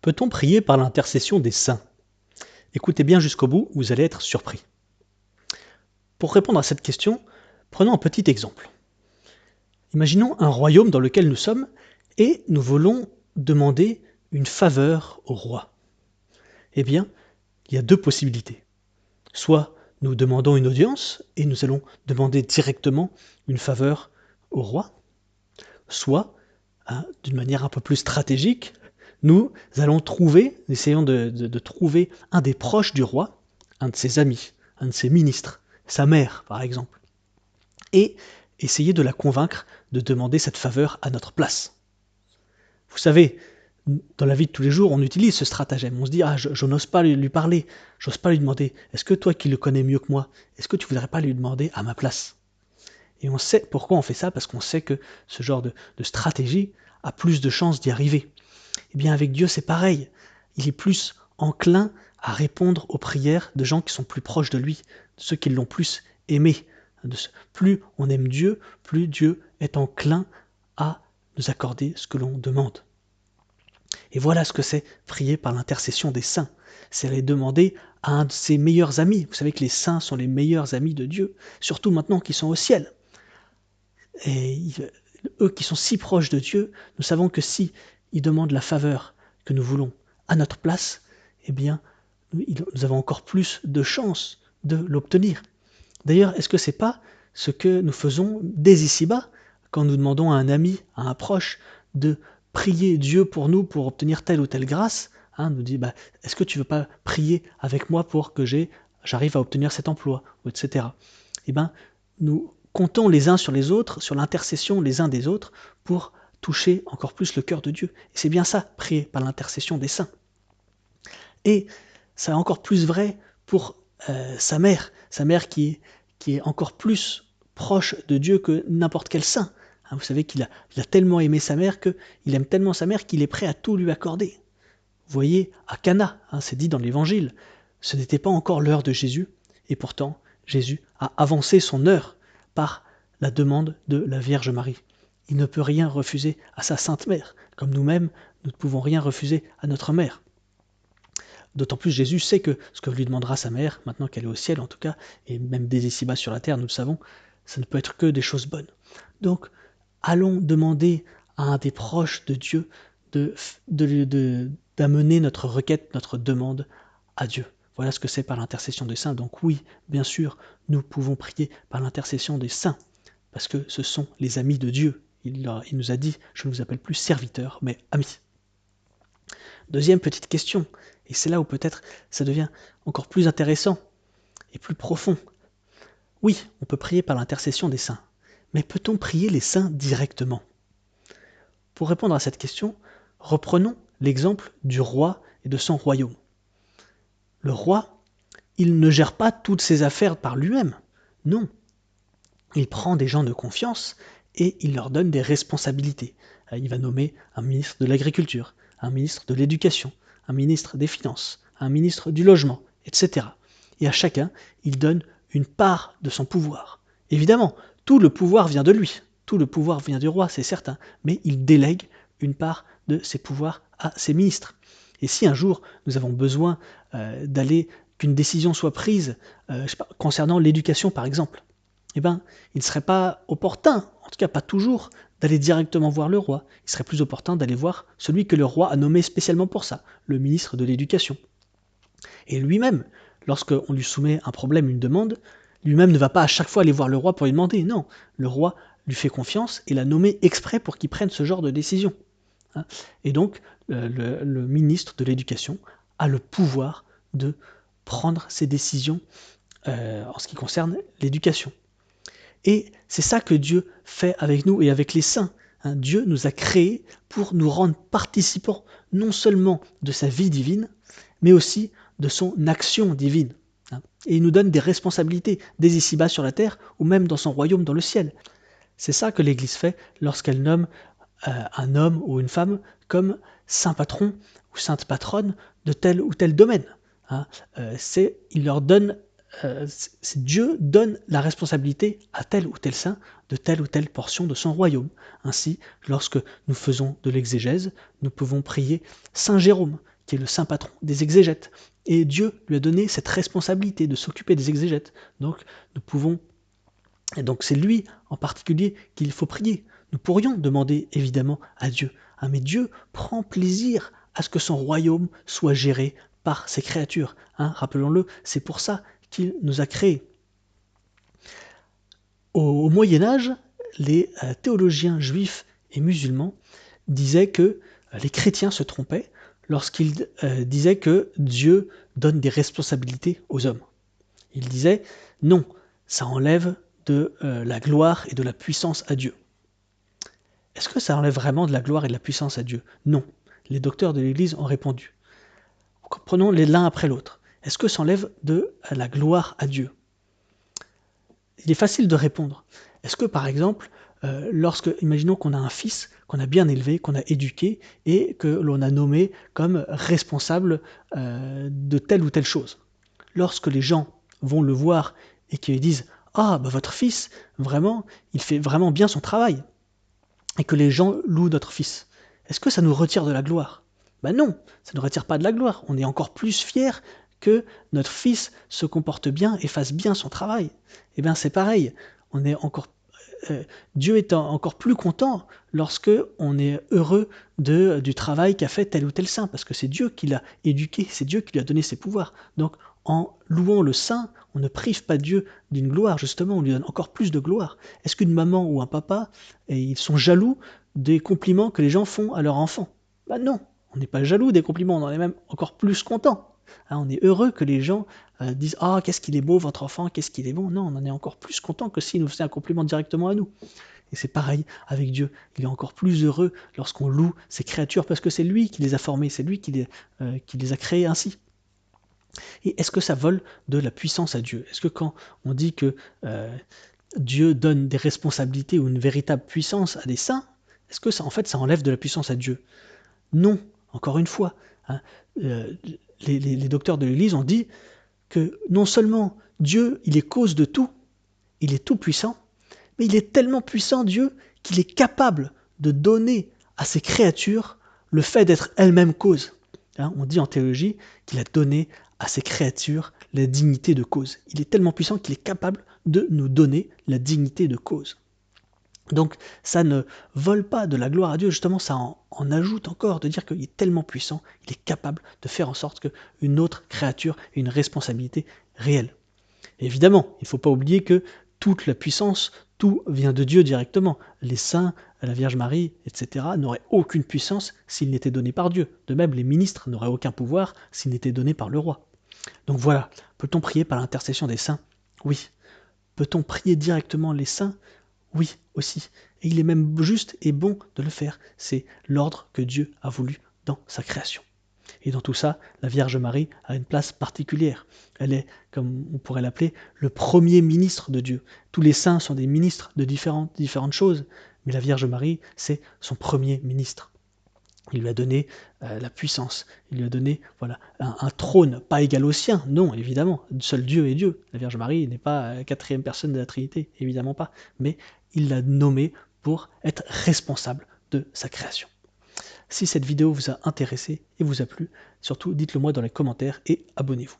Peut-on prier par l'intercession des saints? Écoutez bien jusqu'au bout, vous allez être surpris. Pour répondre à cette question, prenons un petit exemple. Imaginons un royaume dans lequel nous sommes et nous voulons demander une faveur au roi. Eh bien, il y a deux possibilités. Soit nous demandons une audience et nous allons demander directement une faveur au roi, soit, d'une manière un peu plus stratégique, nous allons essayons de trouver un des proches du roi, un de ses amis, un de ses ministres, sa mère par exemple, et essayer de la convaincre de demander cette faveur à notre place. Vous savez, dans la vie de tous les jours, on utilise ce stratagème. On se dit, je n'ose pas lui parler, j'ose pas lui demander, est-ce que toi qui le connais mieux que moi, est-ce que tu voudrais pas lui demander à ma place? Et on sait pourquoi on fait ça, parce qu'on sait que ce genre de stratégie a plus de chances d'y arriver. Eh bien avec Dieu c'est pareil, il est plus enclin à répondre aux prières de gens qui sont plus proches de lui, de ceux qui l'ont plus aimé. Plus on aime Dieu, plus Dieu est enclin à nous accorder ce que l'on demande. Et voilà ce que c'est prier par l'intercession des saints. C'est aller demander à un de ses meilleurs amis. Vous savez que les saints sont les meilleurs amis de Dieu, surtout maintenant qu'ils sont au ciel. Et eux qui sont si proches de Dieu, nous savons que si ils demandent la faveur que nous voulons à notre place, eh bien, nous avons encore plus de chances de l'obtenir. D'ailleurs, est-ce que c'est pas ce que nous faisons dès ici-bas, quand nous demandons à un ami, à un proche, de prier Dieu pour nous pour obtenir telle ou telle grâce, nous dit, est-ce que tu veux pas prier avec moi pour que j'arrive à obtenir cet emploi, etc. Eh bien, nous comptons les uns sur les autres, sur l'intercession les uns des autres, pour toucher encore plus le cœur de Dieu. Et c'est bien ça, prier par l'intercession des saints. Et ça est encore plus vrai pour sa mère qui est encore plus proche de Dieu que n'importe quel saint. Vous savez qu'il a tellement aimé sa mère qu'il aime tellement sa mère qu'il est prêt à tout lui accorder. Vous voyez, à Cana, c'est dit dans l'Évangile, ce n'était pas encore l'heure de Jésus, et pourtant Jésus a avancé son heure par la demande de la Vierge Marie. Il ne peut rien refuser à sa Sainte Mère, comme nous-mêmes, nous ne pouvons rien refuser à notre mère. D'autant plus Jésus sait que ce que lui demandera sa mère, maintenant qu'elle est au ciel en tout cas, et même dès ici-bas sur la terre, nous le savons, ça ne peut être que des choses bonnes. Donc, allons demander à un des proches de Dieu d'amener notre requête, notre demande à Dieu. Voilà ce que c'est par l'intercession des saints. Donc oui, bien sûr, nous pouvons prier par l'intercession des saints, parce que ce sont les amis de Dieu. Il nous a dit, je ne vous appelle plus serviteurs, mais amis. Deuxième petite question, et c'est là où peut-être ça devient encore plus intéressant et plus profond. Oui, on peut prier par l'intercession des saints, mais peut-on prier les saints directement? Pour répondre à cette question, reprenons l'exemple du roi et de son royaume. Le roi, il ne gère pas toutes ses affaires par lui-même, non. Il prend des gens de confiance et il leur donne des responsabilités. Il va nommer un ministre de l'Agriculture, un ministre de l'Éducation, un ministre des Finances, un ministre du Logement, etc. Et à chacun, il donne une part de son pouvoir. Évidemment, tout le pouvoir vient de lui, tout le pouvoir vient du roi, c'est certain, mais il délègue une part de ses pouvoirs à ses ministres. Et si un jour nous avons besoin qu'une décision soit prise concernant l'éducation par exemple, eh bien, il ne serait pas opportun, en tout cas pas toujours, d'aller directement voir le roi. Il serait plus opportun d'aller voir celui que le roi a nommé spécialement pour ça, le ministre de l'Éducation. Et lui-même, lorsqu'on lui soumet un problème, une demande, lui-même ne va pas à chaque fois aller voir le roi pour lui demander. Non, le roi lui fait confiance et l'a nommé exprès pour qu'il prenne ce genre de décision. Et donc, le ministre de l'Éducation a le pouvoir de prendre ses décisions en ce qui concerne l'éducation. Et c'est ça que Dieu fait avec nous et avec les saints. Dieu nous a créés pour nous rendre participants non seulement de sa vie divine, mais aussi de son action divine. Et il nous donne des responsabilités, dès ici-bas sur la terre, ou même dans son royaume dans le ciel. C'est ça que l'Église fait lorsqu'elle nomme un homme ou une femme comme saint patron ou sainte patronne de tel ou tel domaine. Dieu donne la responsabilité à tel ou tel saint de telle ou telle portion de son royaume. Ainsi, lorsque nous faisons de l'exégèse, nous pouvons prier saint Jérôme, qui est le saint patron des exégètes. Et Dieu lui a donné cette responsabilité de s'occuper des exégètes. Donc nous pouvons, et donc c'est lui en particulier qu'il faut prier. Nous pourrions demander évidemment à Dieu, hein, mais Dieu prend plaisir à ce que son royaume soit géré par ses créatures. Hein, rappelons-le, c'est pour ça qu'il nous a créés. Au Moyen-Âge, les théologiens juifs et musulmans disaient que les chrétiens se trompaient lorsqu'ils disaient que Dieu donne des responsabilités aux hommes. Ils disaient non, ça enlève de la gloire et de la puissance à Dieu. Est-ce que ça enlève vraiment de la gloire et de la puissance à Dieu? Non. Les docteurs de l'Église ont répondu. Prenons les l'un après l'autre. Est-ce que ça enlève de la gloire à Dieu? Il est facile de répondre. Est-ce que, par exemple, imaginons qu'on a un fils qu'on a bien élevé, qu'on a éduqué et que l'on a nommé comme responsable de telle ou telle chose. Lorsque les gens vont le voir et qu'ils disent « Ah, bah votre fils, vraiment, il fait vraiment bien son travail » et que les gens louent notre fils, est-ce que ça nous retire de la gloire? Ben non, ça ne retire pas de la gloire. On est encore plus fiers que notre fils se comporte bien et fasse bien son travail. Eh bien c'est pareil, on est encore, Dieu est encore plus content lorsque on est heureux du travail qu'a fait tel ou tel saint, parce que c'est Dieu qui l'a éduqué, c'est Dieu qui lui a donné ses pouvoirs. Donc en louant le saint, on ne prive pas Dieu d'une gloire, justement, on lui donne encore plus de gloire. Est-ce qu'une maman ou un papa, ils sont jaloux des compliments que les gens font à leur enfant? Ben non, on n'est pas jaloux des compliments, on en est même encore plus content. Hein, on est heureux que les gens disent « Ah, qu'est-ce qu'il est beau votre enfant, qu'est-ce qu'il est bon ?» Non, on en est encore plus content que s'il nous faisait un compliment directement à nous. Et c'est pareil avec Dieu. Il est encore plus heureux lorsqu'on loue ses créatures parce que c'est lui qui les a formées, c'est lui qui les a créées ainsi. Et est-ce que ça vole de la puissance à Dieu? Est-ce que quand on dit que Dieu donne des responsabilités ou une véritable puissance à des saints, est-ce que ça, en fait, ça enlève de la puissance à Dieu? Non, encore une fois. Hein, les docteurs de l'Église ont dit que non seulement Dieu, il est cause de tout, il est tout puissant, mais il est tellement puissant, Dieu, qu'il est capable de donner à ses créatures le fait d'être elles-mêmes cause. Hein, on dit en théologie qu'il a donné à ses créatures la dignité de cause. Il est tellement puissant qu'il est capable de nous donner la dignité de cause. Donc ça ne vole pas de la gloire à Dieu, justement ça en ajoute encore, de dire qu'il est tellement puissant, il est capable de faire en sorte qu'une autre créature ait une responsabilité réelle. Et évidemment, il ne faut pas oublier que toute la puissance, tout vient de Dieu directement. Les saints, la Vierge Marie, etc. n'auraient aucune puissance s'ils n'étaient donnés par Dieu. De même, les ministres n'auraient aucun pouvoir s'ils n'étaient donnés par le roi. Donc voilà, peut-on prier par l'intercession des saints? Oui. Peut-on prier directement les saints? Oui, aussi. Et il est même juste et bon de le faire. C'est l'ordre que Dieu a voulu dans sa création. Et dans tout ça, la Vierge Marie a une place particulière. Elle est, comme on pourrait l'appeler, le premier ministre de Dieu. Tous les saints sont des ministres de différentes choses, mais la Vierge Marie, c'est son premier ministre. Il lui a donné la puissance, il lui a donné voilà, un trône, pas égal au sien, non, évidemment, seul Dieu est Dieu. La Vierge Marie n'est pas la quatrième personne de la Trinité, évidemment pas, mais il l'a nommée pour être responsable de sa création. Si cette vidéo vous a intéressé et vous a plu, surtout dites-le moi dans les commentaires et abonnez-vous.